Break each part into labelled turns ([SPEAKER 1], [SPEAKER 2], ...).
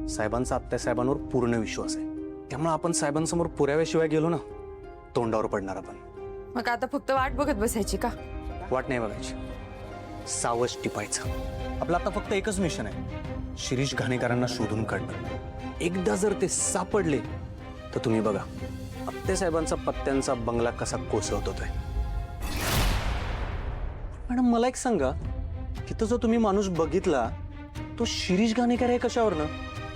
[SPEAKER 1] साहेबांचा आत्यासाहेबांवर पूर्ण विश्वास आहे, त्यामुळे आपण साहेबांसमोर पुराव्याशिवाय गेलो ना तोंडावर पडणार आपण.
[SPEAKER 2] मग आता फक्त वाट बघत बसायची का?
[SPEAKER 1] वाट नाही बघायची, सावज टिपायचं. आपलं आता फक्त एकच मिशन आहे, शिरीष घाणेकरांना शोधून काढणं. एकदा जर ते सापडले तर तुम्ही बघा आत्यासाहेबांचा पत्त्यांचा बंगला कसा कोसळत होतोय. मॅडम मला एक सांगा, तिथं जो तुम्ही माणूस बघितला तो शिरीष घाणेकर आहे कशावरनं?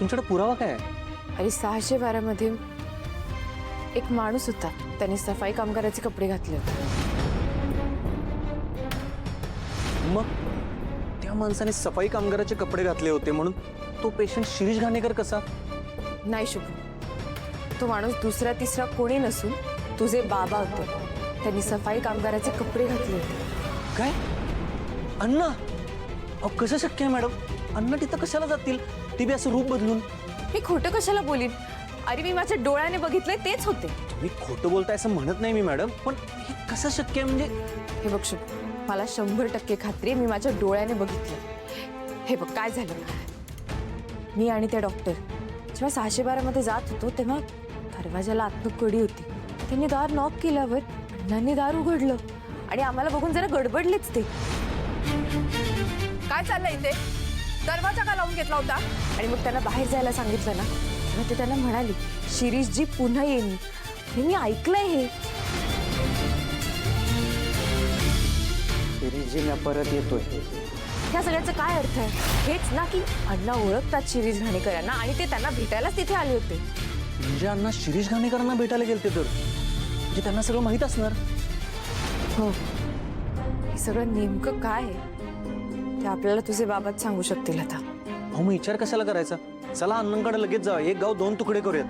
[SPEAKER 1] तुमच्याकडे पुरावा काय आहे?
[SPEAKER 2] अरे 612 मध्ये एक माणूस होता, त्याने सफाई कामगाराचे कपडे घातले होते.
[SPEAKER 1] मग त्या माणसाने सफाई कामगाराचे कपडे घातले होते म्हणून तो पेशंट शिरीष घाणेकर कसा?
[SPEAKER 2] नाही शुभ, तो माणूस दुसरा तिसरा कोणी नसून तुझे बाबा होते. त्यांनी सफाई कामगाराचे कपडे घातले होते.
[SPEAKER 1] काय? अण्णा? अहो कसं शक्य आहे मॅडम? अण्णा तिथं कशाला जातील, ती बी असं रूप बदलून?
[SPEAKER 2] मी खोटं कशाला बोलीन? अरे मी माझ्या डोळ्याने बघितलंय, तेच होते.
[SPEAKER 1] तुम्ही खोटं बोलताय असं म्हणत नाही मी मॅडम, पण हे कसं शक्य आहे? म्हणजे
[SPEAKER 2] हे बघ शुभ, मला 100% खात्री आहे, मी माझ्या डोळ्याने बघितलं. हे बघ काय झालं, मी आणि त्या डॉक्टर जेव्हा 612 मध्ये जात होतो तेव्हा दरवाजाला आतनं कडी होती. त्यांनी दार नॉक केल्यावर अण्णांनी दार उघडलं आणि आम्हाला बघून जरा गडबडलेच ते.
[SPEAKER 3] काय चाललंय इथे? दरवाजा का लावून घेतला होता?
[SPEAKER 2] आणि मग त्यांना बाहेर जायला सांगितलं ना, तेव्हा ते त्यांना म्हणाली शिरीषजी पुन्हा येईन. मी ऐकलंय हे.
[SPEAKER 1] शिरीषजी परत येतोय,
[SPEAKER 2] ह्या सगळ्याचा काय अर्थ आहे? हेच ना की अण्णा ओळखतात शिरीष घाणेकरांना आणि ते त्यांना भेटायलाच तिथे आले होते.
[SPEAKER 1] म्हणजे अण्णा शिरीष घाणेकरांना भेटायला गेलते तर म्हणजे त्यांना सगळं माहित असणार.
[SPEAKER 2] हो, हे सगळं नेमकं काय आहे ते आपल्याला तुझे बाबाच सांगू शकतील आता.
[SPEAKER 1] अहो मग विचार कशाला करायचा? चला अण्णांकडे लगेच जा, एक गाव दोन तुकडे करूयात.